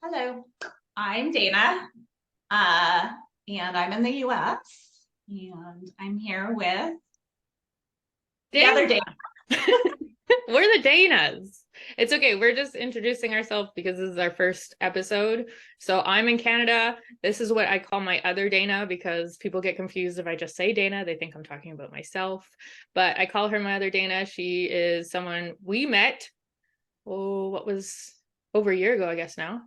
Hello, I'm Dayna, uh, and I'm in the US, and I'm here with the other Dayna. Dayna. We're the Daynas. It's okay. We're just introducing ourselves because this is our first episode. So I'm in Canada. This is what I call my other Dayna because people get confused if I just say Dayna. They think I'm talking about myself. But I call her my other Dayna. She is someone we met, what was over a year ago, I guess now,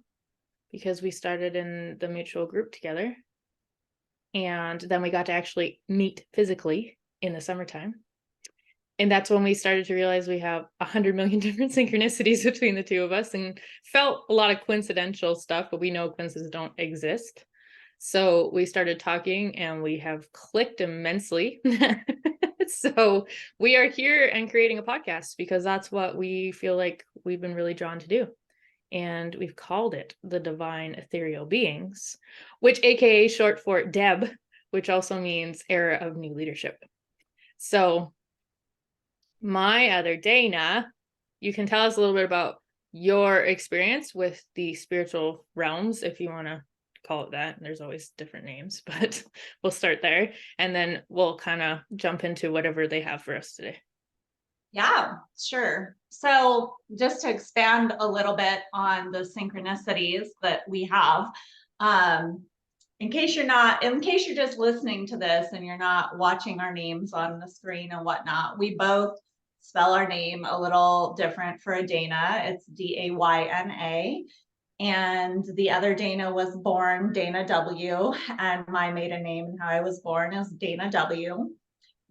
because we started in the mutual group together. And then we got to actually meet physically in the summertime. And that's when we started to realize we have 100 million different synchronicities between the two of us, and felt a lot of coincidental stuff, but we know coincidences don't exist. So we started talking and we have clicked immensely. So we are here and creating a podcast because that's what we feel like we've been really drawn to do. And we've called it the Divine Ethereal Beings, which AKA short for DEB, which also means Era of New Leadership. So my other Dayna, you can tell us a little bit about your experience with the spiritual realms, if you want to call it that. There's always different names, but we'll start there. And then we'll kind of jump into whatever they have for us today. Yeah, sure. So just to expand a little bit on the synchronicities that we have, in case you're just listening to this and you're not watching our names on the screen and whatnot, we both spell our name a little different for a Dayna. It's Dayna. And the other Dayna was born Dayna W. And my maiden name and how I was born is Dayna W.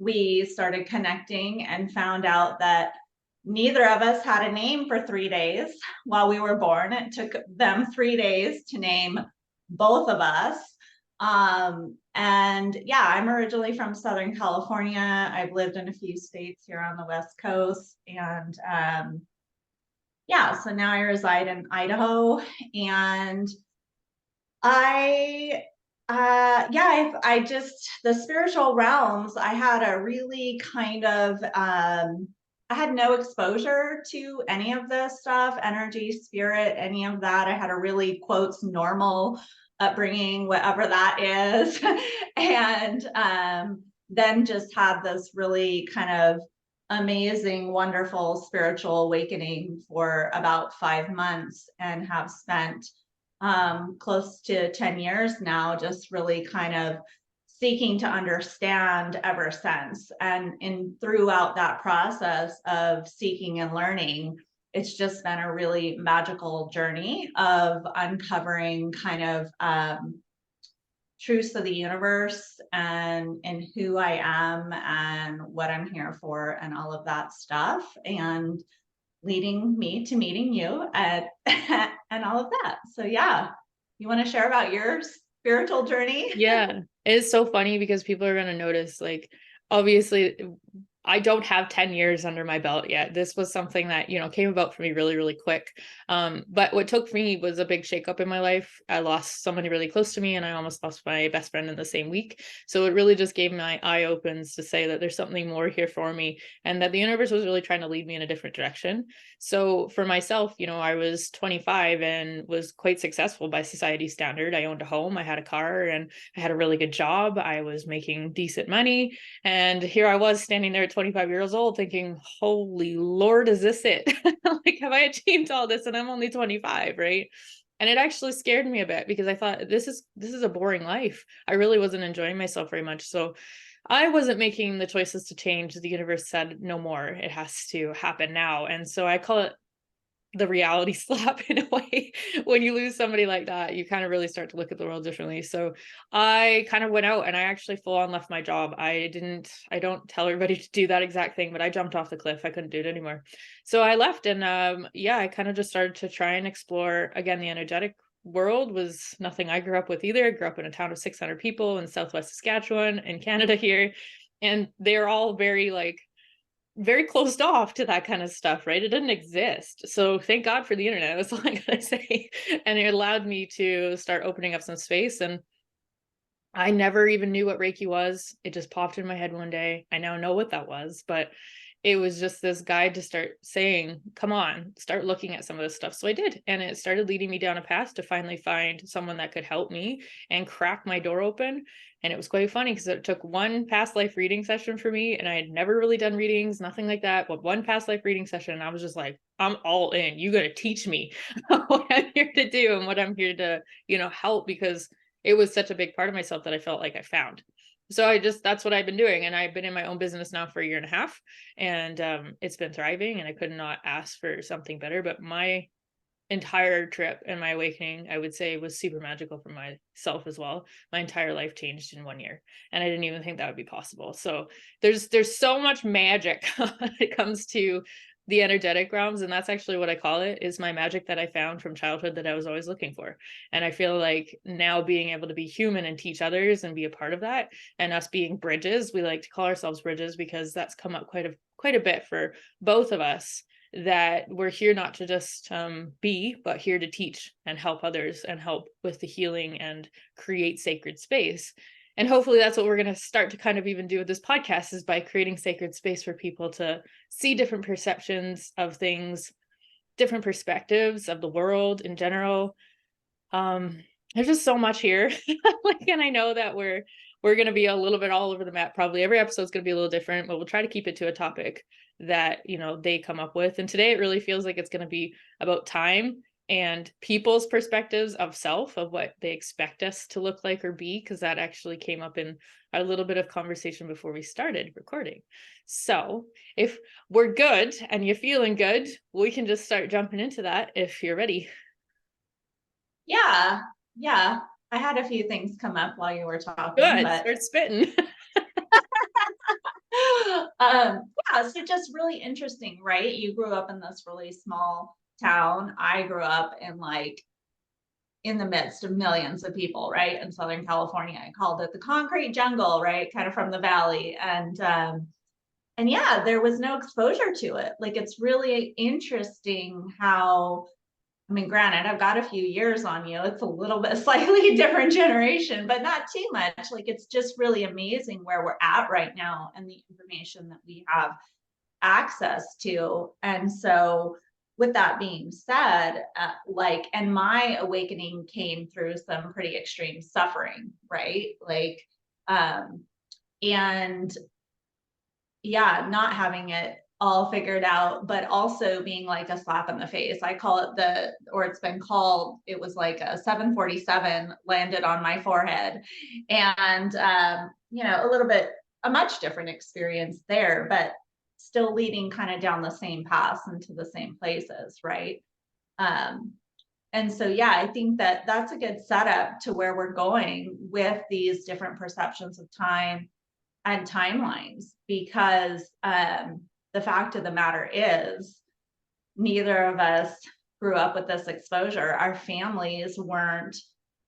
We started connecting and found out that neither of us had a name for 3 days while we were born. It took them 3 days to name both of us. And yeah, I'm originally from Southern California. I've lived in a few states here on the West Coast. And yeah, so now I reside in Idaho. And I I just the spiritual realms, I had a really kind of I had no exposure to any of this stuff, energy, spirit, any of that. I had a really quotes normal upbringing, whatever that is. And then just had this really kind of amazing, wonderful spiritual awakening for about 5 months, and have spent close to 10 years now, just really kind of seeking to understand ever since. And throughout that process of seeking and learning, it's just been a really magical journey of uncovering kind of truths of the universe and who I am and what I'm here for and all of that stuff. And leading me to meeting you at and all of that. So yeah, you want to share about your spiritual journey? Yeah, it's so funny because people are going to notice, like, obviously, I don't have 10 years under my belt yet. This was something that, came about for me really, really quick. But what took me was a big shakeup in my life. I lost somebody really close to me, and I almost lost my best friend in the same week. So it really just gave my eye opens to say that there's something more here for me, and that the universe was really trying to lead me in a different direction. So for myself, I was 25 and was quite successful by society standard. I owned a home, I had a car, and I had a really good job. I was making decent money. And here I was standing there at 25 years old thinking, holy Lord, is this it? Like, have I achieved all this? And I'm only 25, right? And it actually scared me a bit because I thought this is a boring life. I really wasn't enjoying myself very much. So I wasn't making the choices to change. The universe said, no more. It has to happen now. And so I call it the reality slap in a way. When you lose somebody like that, you kind of really start to look at the world differently. So I kind of went out and I actually full on left my job. I don't tell everybody to do that exact thing, but I jumped off the cliff. I couldn't do it anymore. So I left, and I kind of just started to try and explore again. The energetic world was nothing I grew up with either. I grew up in a town of 600 people in Southwest Saskatchewan in Canada here, and they're all very closed off to that kind of stuff, right? It didn't exist. So thank God for the internet. That's all I gotta say. And it allowed me to start opening up some space. And I never even knew what Reiki was. It just popped in my head one day. I now know what that was, but it was just this guide to start saying, come on, start looking at some of this stuff. So I did. And it started leading me down a path to finally find someone that could help me and crack my door open. And it was quite funny because it took one past life reading session for me. And I had never really done readings, nothing like that, but one past life reading session. And I was just like, I'm all in. You got to teach me what I'm here to do and what I'm here to, help, because it was such a big part of myself that I felt like I found. So that's what I've been doing. And I've been in my own business now for a year and a half, and it's been thriving, and I could not ask for something better. But my entire trip and my awakening, I would say, was super magical for myself as well. My entire life changed in 1 year, and I didn't even think that would be possible. So there's so much magic when it comes to the energetic realms, and that's actually what I call it, is my magic that I found from childhood that I was always looking for. And I feel like now being able to be human and teach others and be a part of that, and us being bridges, we like to call ourselves bridges because that's come up quite a bit for both of us, that we're here not to just be, but here to teach and help others and help with the healing and create sacred space. And hopefully that's what we're going to start to kind of even do with this podcast, is by creating sacred space for people to see different perceptions of things, different perspectives of the world in general. There's just so much here. And I know that we're going to be a little bit all over the map. Probably every episode is going to be a little different, but we'll try to keep it to a topic that, they come up with. And today it really feels like it's going to be about time and people's perspectives of self, of what they expect us to look like or be, because that actually came up in a little bit of conversation before we started recording. So if we're good and you're feeling good, we can just start jumping into that if you're ready. Yeah. I had a few things come up while you were talking, Good. but Start spitting. so just really interesting, right? You grew up in this really small town. I grew up in the midst of millions of people, right? In Southern California. I called it the concrete jungle, right? Kind of from the valley. And yeah, there was no exposure to it. Like, it's really interesting how, I mean, granted, I've got a few years on you. It's a little bit slightly different generation, but not too much. Like, it's just really amazing where we're at right now and the information that we have access to. And so, with that being said, and my awakening came through some pretty extreme suffering, right? Um, and yeah, not having it all figured out, but also being like a slap in the face. I call it it's been called, it was like a 747 landed on my forehead. And, a much different experience there, but still leading kind of down the same paths into the same places, right? And so, yeah, I think that that's a good setup to where we're going with these different perceptions of time and timelines, because the fact of the matter is, neither of us grew up with this exposure. Our families weren't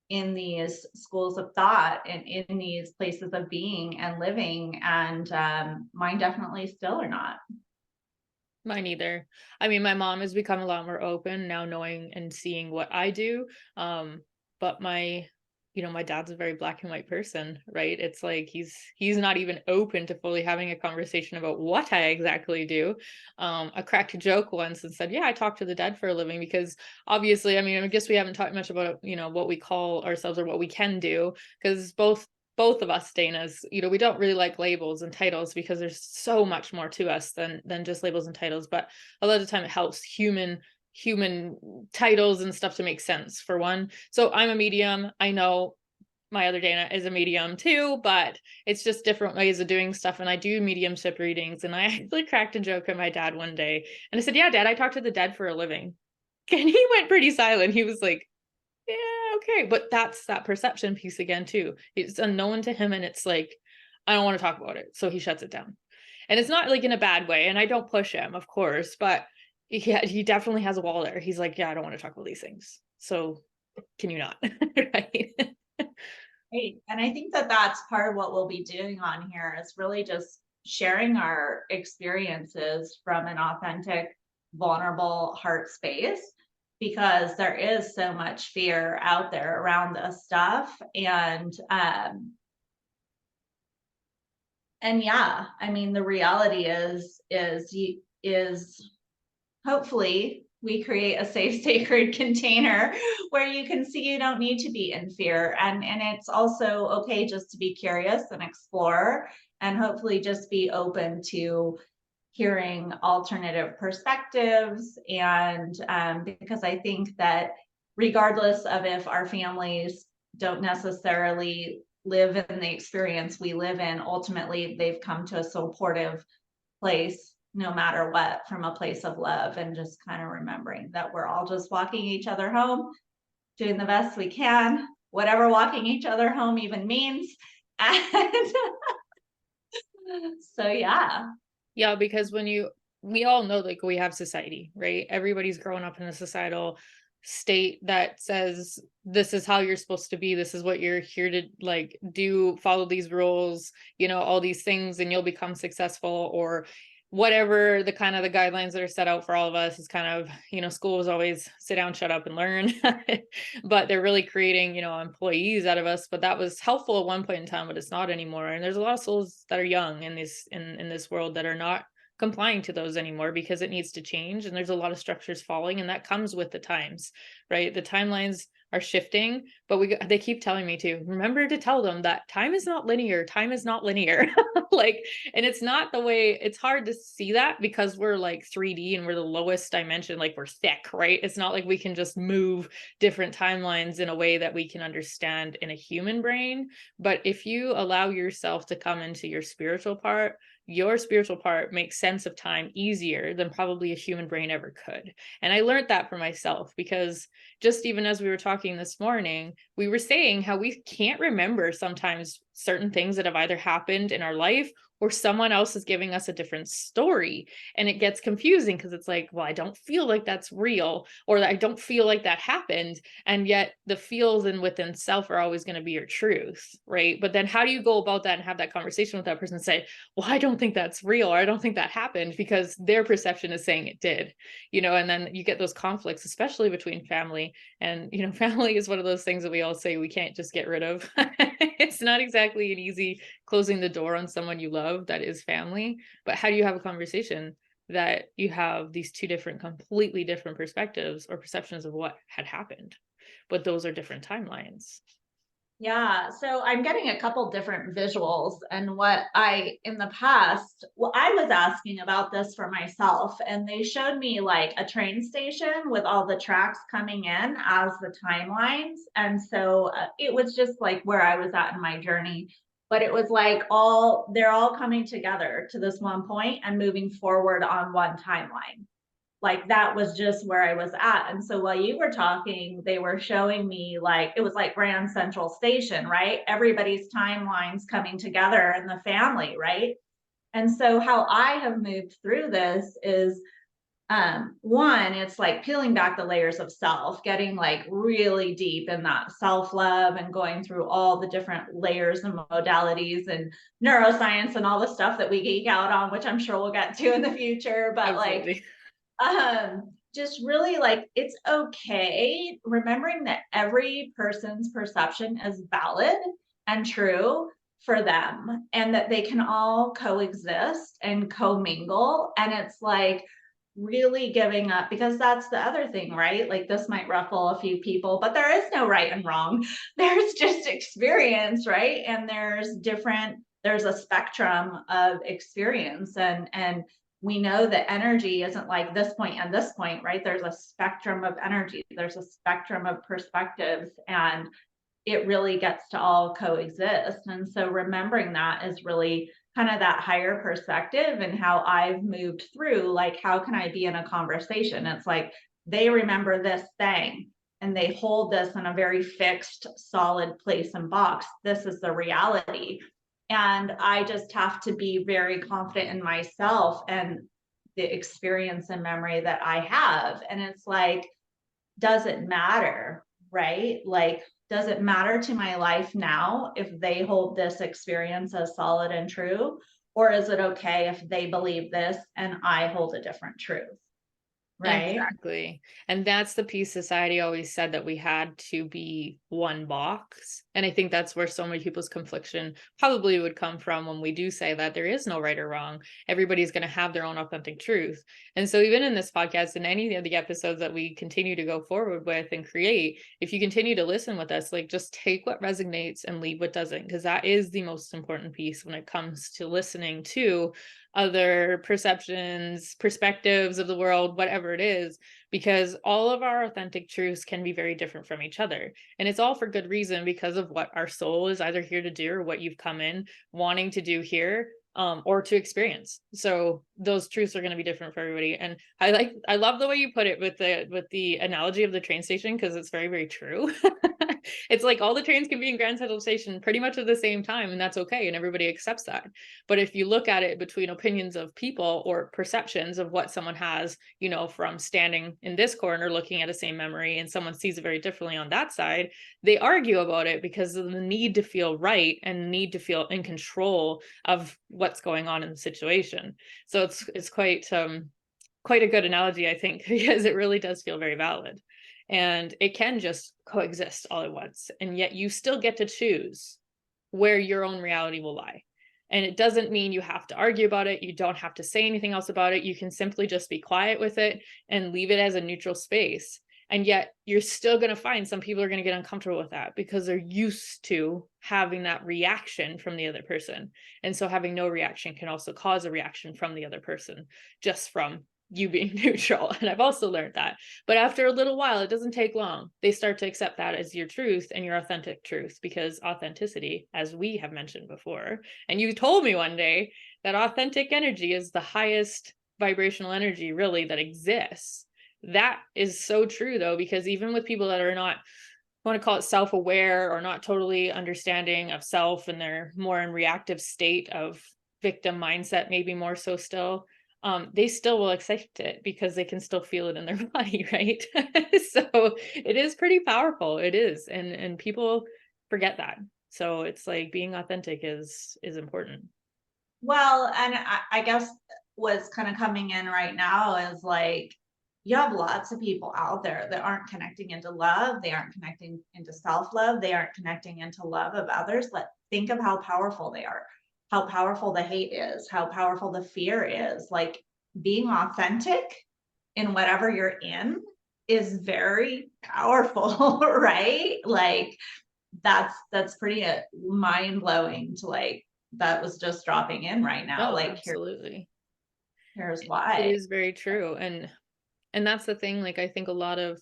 in these schools of thought and in these places of being and living, and mine definitely still are not. Mine either. I mean, my mom has become a lot more open now, knowing and seeing what I do. But my dad's a very black and white person, right? It's like he's not even open to fully having a conversation about what I exactly do. I cracked a joke once and said, yeah, I talk to the dead for a living, because obviously, I mean, I guess we haven't talked much about, what we call ourselves or what we can do, because both of us Daynas, we don't really like labels and titles, because there's so much more to us than just labels and titles. But a lot of the time it helps human titles and stuff to make sense, for one. So I'm a medium. I know my other Dayna is a medium too, but it's just different ways of doing stuff. And I do mediumship readings. And I actually cracked a joke at my dad one day, and I said, yeah, Dad, I talk to the dead for a living. And he went pretty silent. He was like, yeah, okay. But that's that perception piece again too. It's unknown to him, and it's like, I don't want to talk about it, so he shuts it down. And it's not like in a bad way, and I don't push him, of course, but he definitely has a wall there. He's like, yeah, I don't want to talk about these things, so can you not? Right. Right. And I think that that's part of what we'll be doing on here, is really just sharing our experiences from an authentic, vulnerable heart space, because there is so much fear out there around this stuff. And And yeah, I mean, the reality is hopefully we create a safe, sacred container where you can see you don't need to be in fear. And it's also okay just to be curious and explore, and hopefully just be open to hearing alternative perspectives. And because I think that regardless of if our families don't necessarily live in the experience we live in, ultimately they've come to a supportive place no matter what, from a place of love, and just kind of remembering that we're all just walking each other home, doing the best we can, whatever walking each other home even means. And so yeah. Yeah, because we all know, like, we have society, right? Everybody's growing up in a societal state that says this is how you're supposed to be, this is what you're here to like do, follow these rules, all these things, and you'll become successful, or whatever the kind of the guidelines that are set out for all of us is kind of, school is always sit down, shut up, and learn. But they're really creating, employees out of us. But that was helpful at one point in time, but it's not anymore. And there's a lot of souls that are young in this world that are not complying to those anymore, because it needs to change, and there's a lot of structures falling, and that comes with the times, right? The timelines are shifting, but they keep telling me to remember to tell them that time is not linear. Like, and it's not the way. It's hard to see that because we're like 3D and we're the lowest dimension, like we're thick, right? It's not like we can just move different timelines in a way that we can understand in a human brain. But if you allow yourself to come into your spiritual part, your spiritual part makes sense of time easier than probably a human brain ever could. And I learned that for myself, because just even as we were talking this morning, we were saying how we can't remember sometimes certain things that have either happened in our life, or someone else is giving us a different story. And it gets confusing because it's like, well, I don't feel like that's real, or I don't feel like that happened. And yet the feels and within self are always going to be your truth, right? But then how do you go about that and have that conversation with that person and say, well, I don't think that's real, or I don't think that happened, because their perception is saying it did, and then you get those conflicts, especially between family. And, family is one of those things that we all say we can't just get rid of. It's not exactly an easy closing the door on someone you love that is family. But how do you have a conversation that you have these two completely different perspectives or perceptions of what had happened, but those are different timelines? Yeah, so I'm getting a couple different visuals, and what in the past, well, I was asking about this for myself, and they showed me like a train station with all the tracks coming in as the timelines. And so it was just like where I was at in my journey, but it was like they're all coming together to this one point and moving forward on one timeline. Like that was just where I was at. And so while you were talking, they were showing me like it was like Grand Central Station, right? Everybody's timelines coming together in the family, right? And so how I have moved through this is one, it's like peeling back the layers of self, getting like really deep in that self-love and going through all the different layers and modalities and neuroscience and all the stuff that we geek out on, which I'm sure we'll get to in the future. But like Absolutely. just really like it's okay remembering that every person's perception is valid and true for them, and that they can all coexist and commingle. And it's like really giving up, because that's the other thing, right? Like this might ruffle a few people, but there is no right and wrong. There's just experience, right? And there's a spectrum of experience. And we know that energy isn't like this point and this point, right? There's a spectrum of energy, there's a spectrum of perspectives, and it really gets to all coexist. And so remembering that is really kind of that higher perspective, and how I've moved through, like, how can I be in a conversation? It's like they remember this thing and they hold this in a very fixed, solid place and box. This is the reality. And I just have to be very confident in myself and the experience and memory that I have. And it's like, does it matter, right? Like, does it matter to my life now if they hold this experience as solid and true? Or is it okay if they believe this and I hold a different truth? right? Exactly. And that's the piece society always said, that we had to be one box. And I think that's where so many people's confliction probably would come from, when we do say that there is no right or wrong. Everybody's going to have their own authentic truth. And so even in this podcast and any of the episodes that we continue to go forward with and create, if you continue to listen with us, like, just take what resonates and leave what doesn't, because that is the most important piece when it comes to listening to other perceptions, perspectives of the world, whatever it is, because all of our authentic truths can be very different from each other. And it's all for good reason, because of what our soul is either here to do, or what you've come in wanting to do here, or to experience. So those truths are going to be different for everybody. And I love the way you put it with the analogy of the train station, because it's very, very true. It's like all the trains can be in Grand Central Station pretty much at the same time, and that's okay, and everybody accepts that. But if you look at it between opinions of people, or perceptions of what someone has, from standing in this corner looking at a same memory, and someone sees it very differently on that side, they argue about it because of the need to feel right and need to feel in control of what's going on in the situation. So it's quite a good analogy, I think, because it really does feel very valid. And it can just coexist all at once. And yet you still get to choose where your own reality will lie. And it doesn't mean you have to argue about it. You don't have to say anything else about it. You can simply just be quiet with it and leave it as a neutral space. And yet you're still going to find some people are going to get uncomfortable with that, because they're used to having that reaction from the other person. And so having no reaction can also cause a reaction from the other person, just from you being neutral. And I've also learned that. But after a little while, it doesn't take long. They start to accept that as your truth and your authentic truth, because authenticity, as we have mentioned before, and you told me one day that authentic energy is the highest vibrational energy really that exists. That is so true, though, because even with people that are not, I want to call it self-aware, or not totally understanding of self, and they're more in reactive state of victim mindset, maybe more so still, they still will accept it because they can still feel it in their body, right? So it is pretty powerful. It is, and people forget that. So it's like being authentic is important. Well, and I guess what's kind of coming in right now is like, you have lots of people out there that aren't connecting into love. They aren't connecting into self-love. They aren't connecting into love of others. Think of how powerful they are, how powerful the hate is, how powerful the fear is. Like, being authentic in whatever you're in is very powerful, right? Like, that's pretty mind blowing to, like, that was just dropping in right now. No, Like, absolutely. here's It why. is very true. And that's the thing, like, I think a lot of,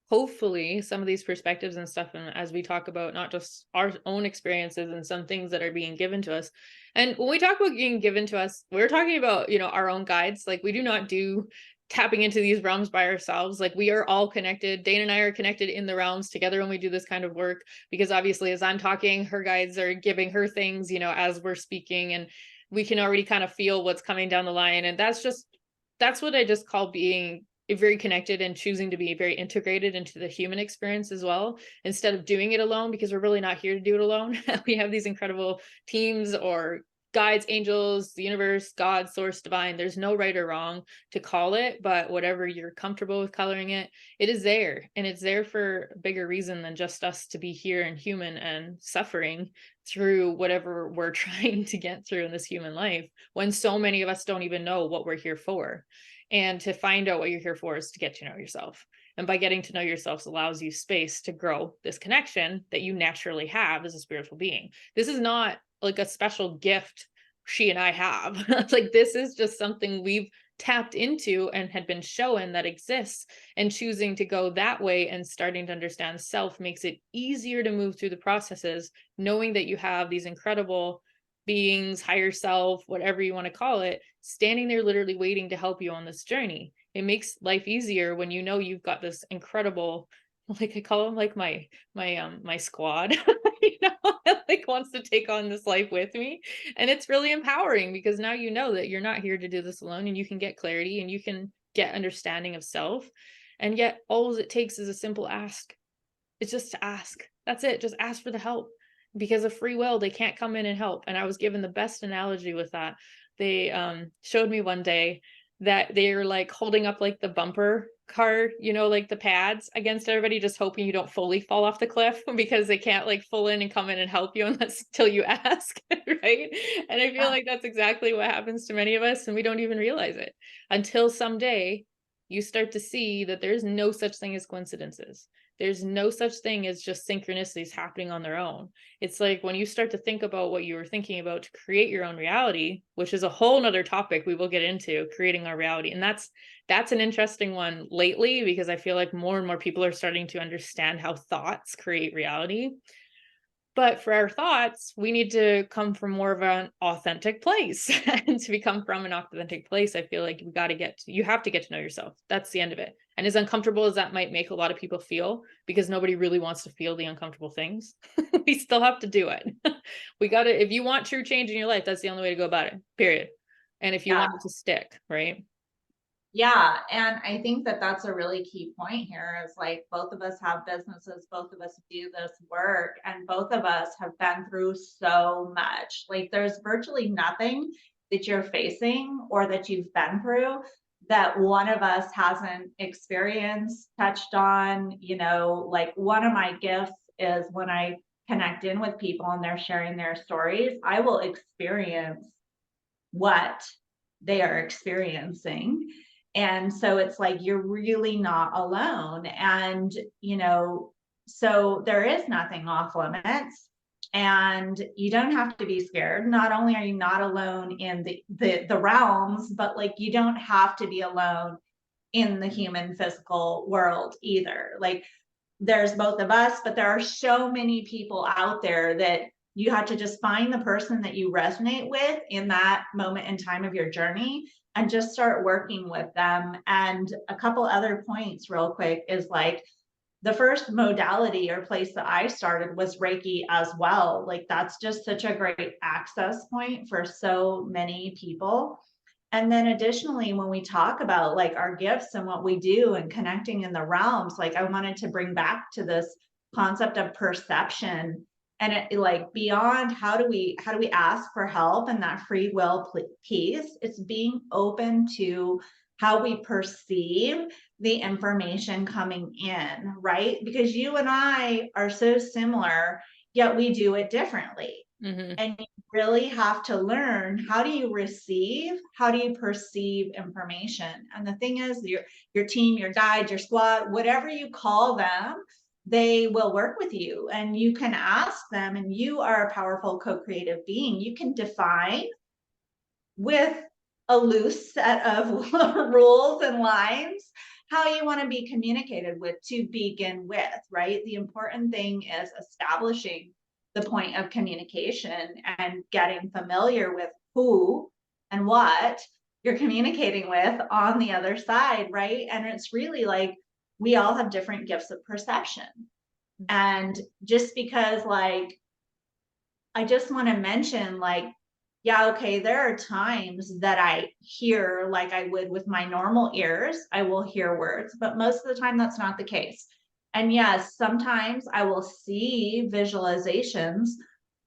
hopefully, some of these perspectives and stuff, and as we talk about not just our own experiences and some things that are being given to us, and when we talk about being given to us, we're talking about, our own guides. Like, we do not do tapping into these realms by ourselves. Like, we are all connected. Dayna and I are connected in the realms together when we do this kind of work, because obviously as I'm talking, her guides are giving her things, as we're speaking, and we can already kind of feel what's coming down the line. And that's what I just call being very connected, and choosing to be very integrated into the human experience as well, instead of doing it alone, because we're really not here to do it alone. We have these incredible teams, or guides, angels, the universe, God, source, divine. There's no right or wrong to call it, but whatever you're comfortable with coloring it, it is there. And it's there for a bigger reason than just us to be here and human and suffering through whatever we're trying to get through in this human life, when so many of us don't even know what we're here for. And to find out what you're here for is to get to know yourself. And by getting to know yourself allows you space to grow this connection that you naturally have as a spiritual being. This is not like a special gift she and I have. Like, this is just something we've tapped into and had been shown that exists, and choosing to go that way and starting to understand self makes it easier to move through the processes, knowing that you have these incredible beings, higher self, whatever you want to call it, standing there literally waiting to help you on this journey. It makes life easier when you've got this incredible, like, I call them like my squad, like, wants to take on this life with me. And it's really empowering, because now you know that you're not here to do this alone, and you can get clarity and you can get understanding of self. And yet all it takes is a simple ask. It's just to ask. That's it. Just ask for the help, because of free will, they can't come in and help. And I was given the best analogy with that. They showed me one day that they're like holding up like the bumper car, you know, like the pads against everybody, just hoping you don't fully fall off the cliff because they can't like full in and come in and help you unless till you ask, right? And I feel Yeah. like that's exactly what happens to many of us, and we don't even realize it until someday you start to see that there's no such thing as coincidences. There's no such thing as just synchronicities happening on their own. It's like when you start to think about what you were thinking about to create your own reality, which is a whole nother topic we will get into, creating our reality. And that's an interesting one lately, because I feel like more and more people are starting to understand how thoughts create reality. But for our thoughts, we need to come from more of an authentic place. And to become from an authentic place, I feel like you have to get to know yourself. That's the end of it. And as uncomfortable as that might make a lot of people feel, because nobody really wants to feel the uncomfortable things, we still have to do it. If you want true change in your life, that's the only way to go about it, period. And if you Yeah. want it to stick, right? Yeah, and I think that that's a really key point here is like both of us have businesses, both of us do this work, and both of us have been through so much. Like there's virtually nothing that you're facing or that you've been through that one of us hasn't experienced, touched on. You know, like one of my gifts is when I connect in with people and they're sharing their stories, I will experience what they are experiencing. And so it's like you're really not alone. And, you know, so there is nothing off limits. And you don't have to be scared. Not only are you not alone in the realms, but like you don't have to be alone in the human physical world either. Like there's both of us, but there are so many people out there that you have to just find the person that you resonate with in that moment in time of your journey and just start working with them. And a couple other points real quick is like the first modality or place that I started was Reiki as well. Like that's just such a great access point for so many people. And then additionally, when we talk about like our gifts and what we do and connecting in the realms, like I wanted to bring back to this concept of perception and it like beyond how do we ask for help and that free will piece, it's being open to how we perceive the information coming in, right? Because you and I are so similar, yet we do it differently. Mm-hmm. And you really have to learn, how do you receive, how do you perceive information? And the thing is, your team, your guide, your squad, whatever you call them, they will work with you and you can ask them, and you are a powerful co-creative being. You can define with a loose set of rules and lines how you want to be communicated with to begin with, right? The important thing is establishing the point of communication and getting familiar with who and what you're communicating with on the other side, right? And it's really like we all have different gifts of perception. And just because, like, I just want to mention, like, yeah, okay, there are times that I hear like I would with my normal ears, I will hear words, but most of the time that's not the case. And yes, sometimes I will see visualizations,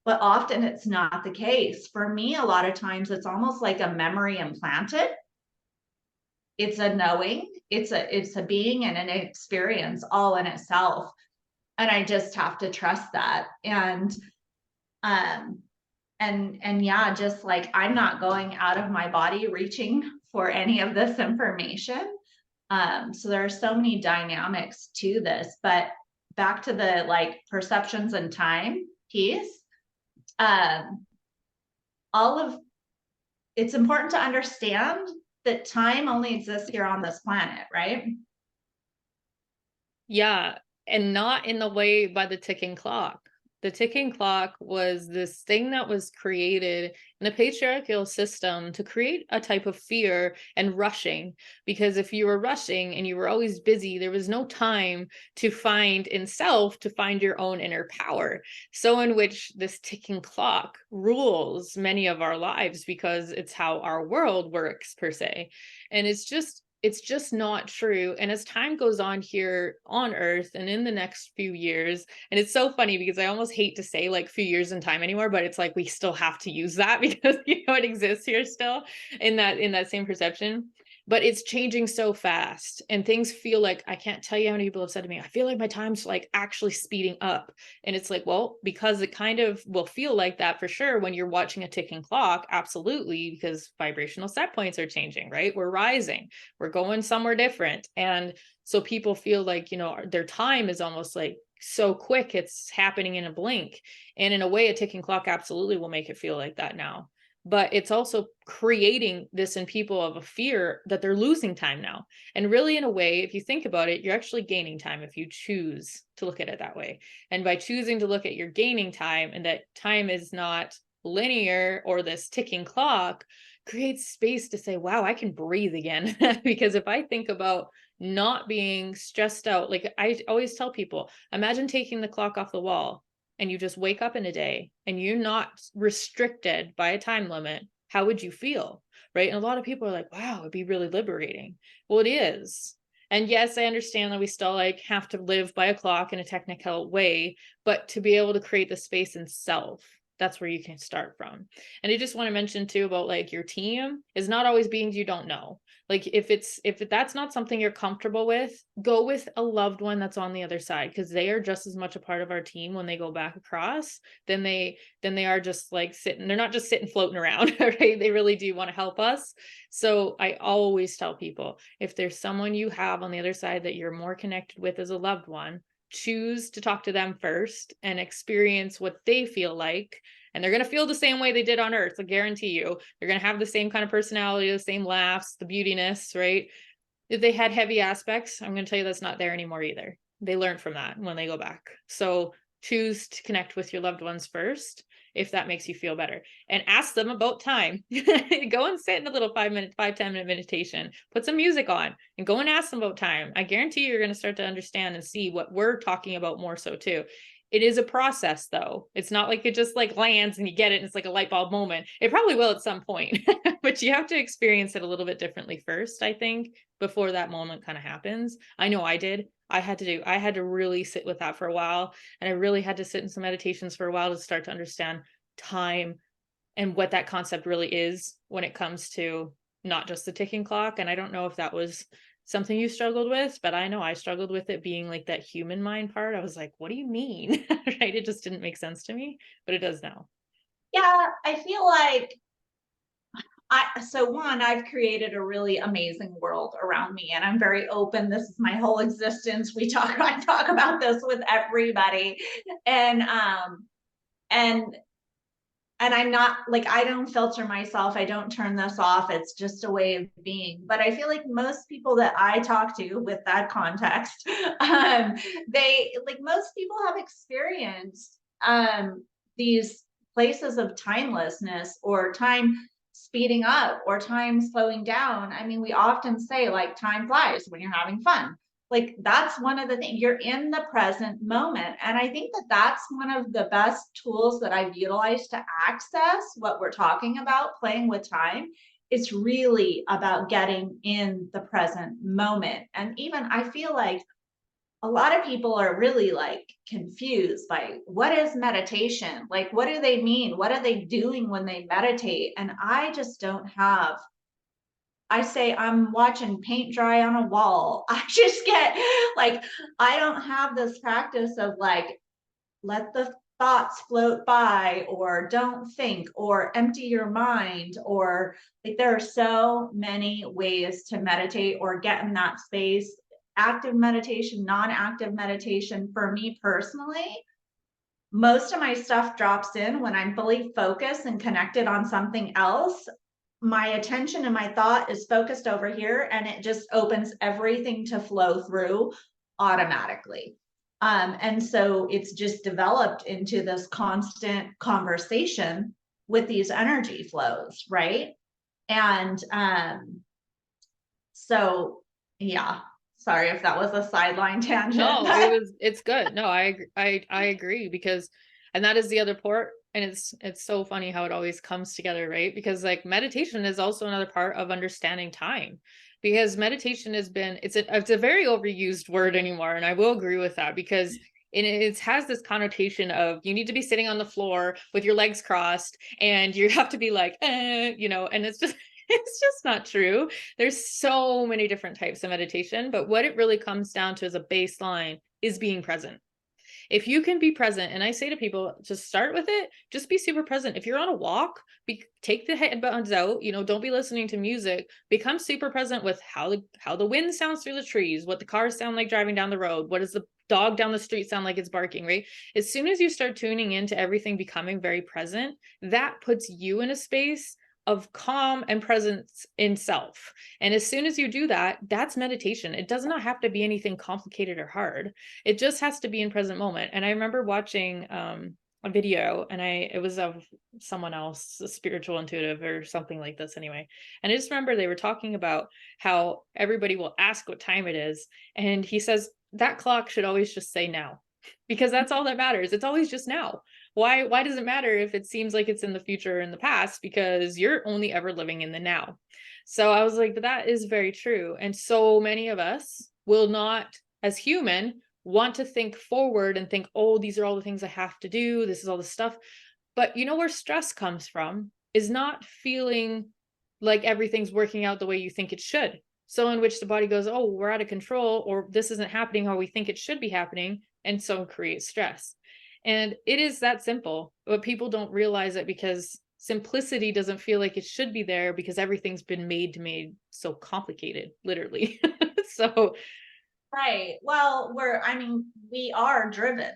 but often it's not the case. For me, a lot of times it's almost like a memory implanted. It's a knowing, it's a being and an experience all in itself. And I just have to trust that. Um and yeah, just like I'm not going out of my body reaching for any of this information. So there are so many dynamics to this, but back to the like perceptions and time piece. um all of It's important to understand that time only exists here on this planet, right? Yeah, and not in the way by the ticking clock. The ticking clock was this thing that was created in a patriarchal system to create a type of fear and rushing. Because if you were rushing and you were always busy, there was no time to find in self, to find your own inner power. So in which this ticking clock rules many of our lives because it's how our world works per se. And it's just not true. And as time goes on here on Earth and in the next few years, and it's so funny because I almost hate to say like few years in time anymore, but it's like we still have to use that because you know it exists here still in that same perception. but it's changing so fast, and things feel like, I can't tell you how many people have said to me, I feel like my time's like actually speeding up. And it's like, well, because it kind of will feel like that for sure when you're watching a ticking clock. Absolutely, because vibrational set points are changing, right? We're rising, we're going somewhere different. And so people feel like, you know, their time is almost like so quick, it's happening in a blink. And in a way, a ticking clock absolutely will make it feel like that now. But it's also creating this in people of a fear that they're losing time now. And really, in a way, if you think about it, you're actually gaining time if you choose to look at it that way. And by choosing to look at your gaining time, and that time is not linear or this ticking clock, creates space to say, wow, I can breathe again. Because if I think about not being stressed out, like I always tell people, imagine taking the clock off the wall and you just wake up in a day and you're not restricted by a time limit. How would you feel? Right? And a lot of people are like, wow, it'd be really liberating. Well, it is. And yes, I understand that we still like have to live by a clock in a technical way, but to be able to create the space in self, that's where you can start from. And I just want to mention too about like your team is not always beings you don't know. Like if that's not something you're comfortable with, go with a loved one that's on the other side, because they are just as much a part of our team when they go back across than they are just like sitting. They're not just sitting floating around, right? They really do want to help us. So I always tell people, if there's someone you have on the other side that you're more connected with as a loved one, choose to talk to them first and experience what they feel like. And they're going to feel the same way they did on Earth. I guarantee you, they're going to have the same kind of personality, the same laughs, the beautiness, right? If they had heavy aspects, I'm going to tell you that's not there anymore either. They learn from that when they go back. So choose to connect with your loved ones first, if that makes you feel better, and ask them about time. Go and sit in a little 5-10 minute meditation, put some music on and go and ask them about time. I guarantee you're going to start to understand and see what we're talking about more so too. It is a process though. It's not like it just like lands and you get it and it's like a light bulb moment. It probably will at some point, but you have to experience it a little bit differently first, I think, before that moment kind of happens. I know I did. I had to really sit with that for a while. And I really had to sit in some meditations for a while to start to understand time and what that concept really is when it comes to not just the ticking clock. And I don't know if that was something you struggled with, but I know I struggled with it being like that human mind part. I was like, what do you mean? Right? It just didn't make sense to me, but it does now. Yeah, I feel like so one, I've created a really amazing world around me and I'm very open. This is my whole existence. I talk about this with everybody. And and and I'm not like, I don't filter myself. I don't turn this off. It's just a way of being. But I feel like most people that I talk to with that context, they like most people have experienced these places of timelessness or time speeding up or time slowing down. I mean, we often say like time flies when you're having fun. Like that's one of the things, you're in the present moment. And I think that that's one of the best tools that I've utilized to access what we're talking about, playing with time. It's really about getting in the present moment. And even I feel like a lot of people are really like confused by what is meditation? Like, what do they mean? What are they doing when they meditate? And I just don't have, I say I'm watching paint dry on a wall. I just get like, I don't have this practice of like, let the thoughts float by, or don't think, or empty your mind, or like, there are so many ways to meditate or get in that space. Active meditation, non active meditation. For me personally, most of my stuff drops in when I'm fully focused and connected on something else. My attention and my thought is focused over here, and it just opens everything to flow through automatically. And so it's just developed into this constant conversation with these energy flows, right? And so yeah, sorry if that was a sideline tangent. No, it's good. No, I agree, because, and that is the other part. And it's so funny how it always comes together, right? Because like meditation is also another part of understanding time, because meditation it's a very overused word anymore. And I will agree with that, because it has this connotation of you need to be sitting on the floor with your legs crossed and you have to be like, and it's just, It's just not true. There's so many different types of meditation, but what it really comes down to as a baseline is being present. If you can be present, and I say to people, just start with it, just be super present. If you're on a walk, take the headphones out, don't be listening to music. Become super present with how the wind sounds through the trees, what the cars sound like driving down the road, what does the dog down the street sound like it's barking, right? As soon as you start tuning into everything becoming very present, that puts you in a space of calm and presence in self. And as soon as you do that, that's meditation. It does not have to be anything complicated or hard. It just has to be in present moment. And I remember watching a video, and it was of someone else, a spiritual intuitive or something like this anyway. And I just remember they were talking about how everybody will ask what time it is. And he says that clock should always just say now, because that's all that matters. It's always just now. Why does it matter if it seems like it's in the future or in the past? Because you're only ever living in the now. So I was like, that is very true. And so many of us will not, as human, want to think forward and think, oh, these are all the things I have to do. This is all the stuff. But where stress comes from is not feeling like everything's working out the way you think it should. So in which the body goes, oh, we're out of control, or this isn't happening how we think it should be happening. And so creates stress. And it is that simple, but people don't realize it because simplicity doesn't feel like it should be there because everything's been made so complicated, literally. So Right. Well, we are driven.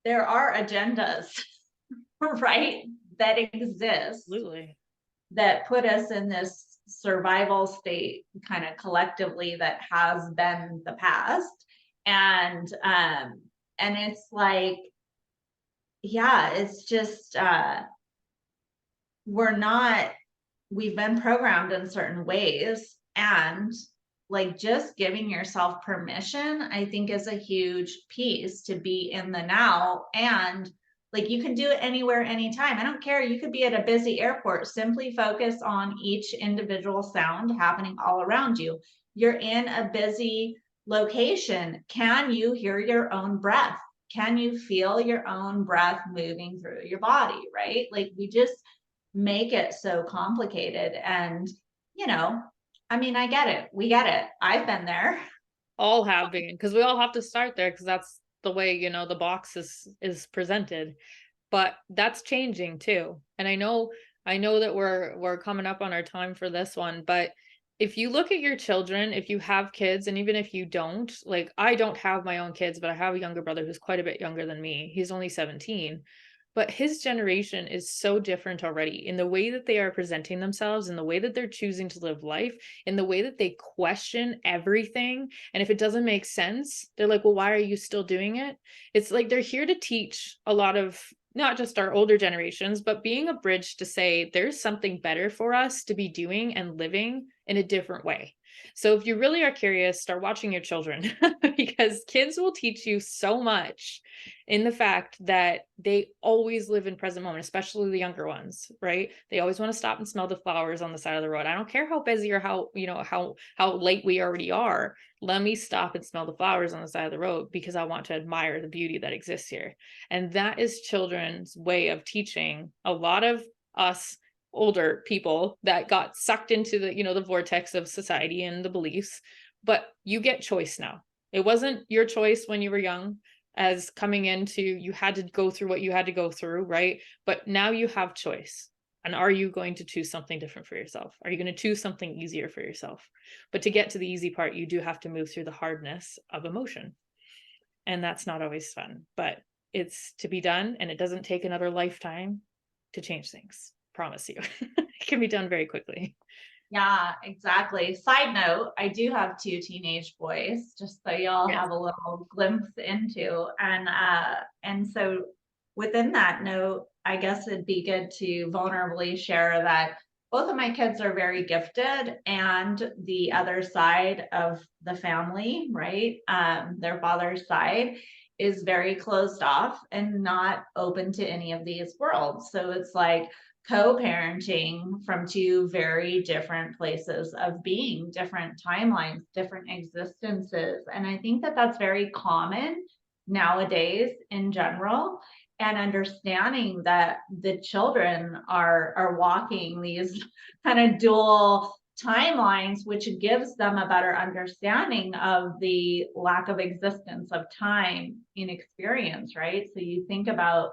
There are agendas, right, that exist absolutely. that put us in this survival state kind of collectively that has been the past. And it's like, yeah, it's just we've been programmed in certain ways, and like just giving yourself permission, I think, is a huge piece to be in the now. And like you can do it anywhere, anytime. I don't care. You could be at a busy airport, simply focus on each individual sound happening all around you. You're in a busy location. Can you hear your own breath? Can you feel your own breath moving through your body? Right? Like we just make it so complicated. And, I get it. We get it. I've been there. All have been, because we all have to start there, because that's the way, the box is presented. But that's changing too. And I know that we're coming up on our time for this one, but if you look at your children, if you have kids, and even if you don't, like I don't have my own kids, but I have a younger brother who's quite a bit younger than me. He's only 17. But his generation is so different already in the way that they are presenting themselves, in the way that they're choosing to live life, in the way that they question everything. And if it doesn't make sense, they're like, well, why are you still doing it? It's like they're here to teach a lot of not just our older generations, but being a bridge to say there's something better for us to be doing and living in a different way. So if you really are curious, start watching your children because kids will teach you so much in the fact that they always live in present moment, especially the younger ones, right? They always want to stop and smell the flowers on the side of the road. I don't care how busy or how late we already are. Let me stop and smell the flowers on the side of the road because I want to admire the beauty that exists here. And that is children's way of teaching a lot of us older people that got sucked into the vortex of society and the beliefs. But you get choice now. It wasn't your choice when you were young, as coming into, you had to go through what you had to go through, right? But now you have choice. And are you going to choose something different for yourself? Are you going to choose something easier for yourself? But to get to the easy part, you do have to move through the hardness of emotion. And that's not always fun, but it's to be done. And it doesn't take another lifetime to change things. Promise you. It can be done very quickly. Yeah, exactly. Side note, I do have two teenage boys, just so y'all Yes. have a little glimpse into. And so within that note, I guess it'd be good to vulnerably share that both of my kids are very gifted, and the other side of the family, right? Their father's side is very closed off and not open to any of these worlds. So it's like co-parenting from two very different places of being, different timelines, different existences. And I think that that's very common nowadays in general. and understanding that the children are walking these kind of dual timelines, which gives them a better understanding of the lack of existence of time in experience, right? So you think about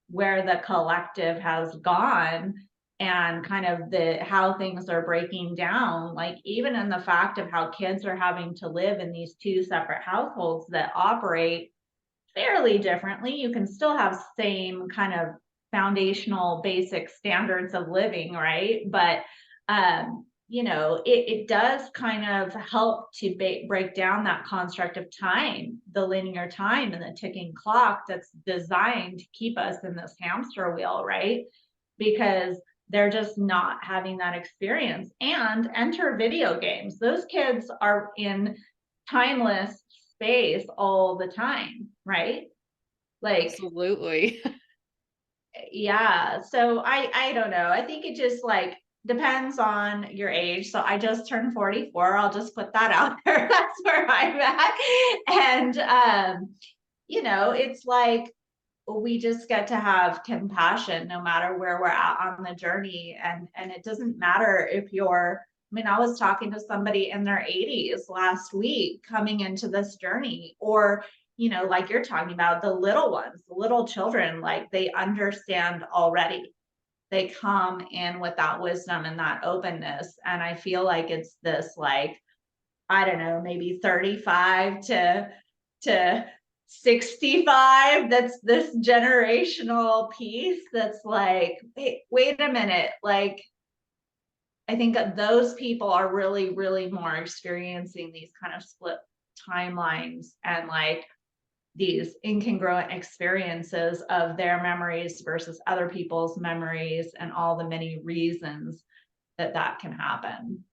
where the collective has gone and kind of the how things are breaking down, like even in the fact of how kids are having to live in these two separate households that operate fairly differently. You can still have same kind of foundational basic standards of living, right? But it does kind of help to break down that construct of time, the linear time and the ticking clock that's designed to keep us in this hamster wheel, right? Because they're just not having that experience. And enter video games. Those kids are in timeless space all the time, right? Like, Absolutely. yeah. So I don't know. I think it just like depends on your age. So I just turned 44. I'll just put that out there. That's where I'm at. And it's like we just get to have compassion no matter where we're at on the journey. And it doesn't matter if you're, I mean, I was talking to somebody in their 80s last week coming into this journey, or like you're talking about the little ones, the little children, like they understand already. They come in with that wisdom and that openness. And I feel like it's this like, I don't know, maybe 35 to 65, that's this generational piece that's like, hey, wait a minute, like I think that those people are really, really more experiencing these kind of split timelines and like these incongruent experiences of their memories versus other people's memories and all the many reasons that that can happen.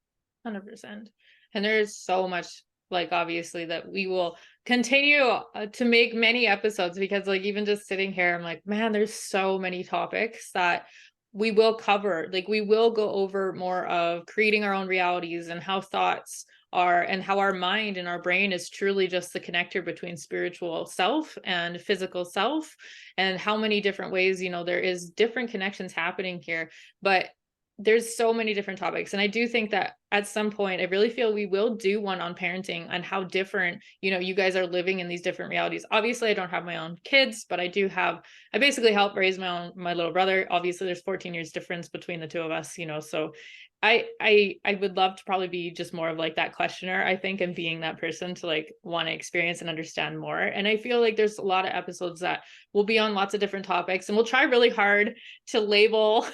100%. And there's so much, like, obviously, that we will continue to make many episodes, because like even just sitting here, I'm like, man, there's so many topics that we will cover. Like we will go over more of creating our own realities and how thoughts are, and how our mind and our brain is truly just the connector between spiritual self and physical self, and how many different ways, there is different connections happening here. But there's so many different topics. And I do think that at some point, I really feel we will do one on parenting and how different, you guys are living in these different realities. Obviously, I don't have my own kids, but I basically help raise my little brother. Obviously, there's 14 years difference between the two of us, so I would love to probably be just more of like that questioner, I think, and being that person to like want to experience and understand more. And I feel like there's a lot of episodes that will be on lots of different topics, and we'll try really hard to label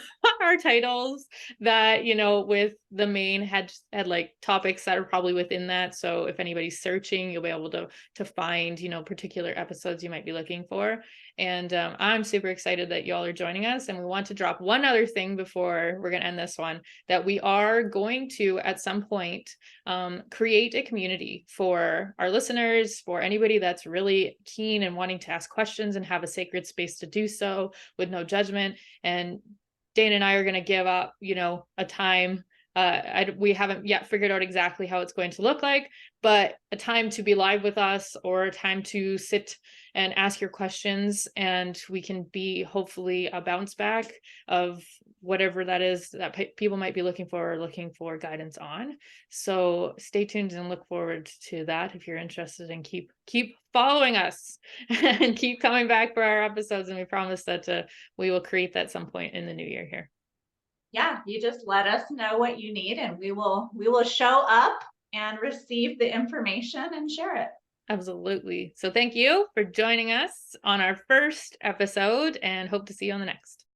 our titles that, with the main head like topics that are probably within that. So if anybody's searching, you'll be able to find, particular episodes you might be looking for. And I'm super excited that y'all are joining us. And we want to drop one other thing before we're going to end this one, that we are going to, at some point, create a community for our listeners, for anybody that's really keen and wanting to ask questions and have a sacred space to do so with no judgment. And Dayna and I are going to give up, a time. We haven't yet figured out exactly how it's going to look like, but a time to be live with us, or a time to sit and ask your questions, and we can be hopefully a bounce back of whatever that is that people might be looking for guidance on. So stay tuned and look forward to that if you're interested, and keep following us and keep coming back for our episodes. And we promise that we will create that some point in the new year here. Yeah, you just let us know what you need and we will show up and receive the information and share it. Absolutely. So thank you for joining us on our first episode, and hope to see you on the next.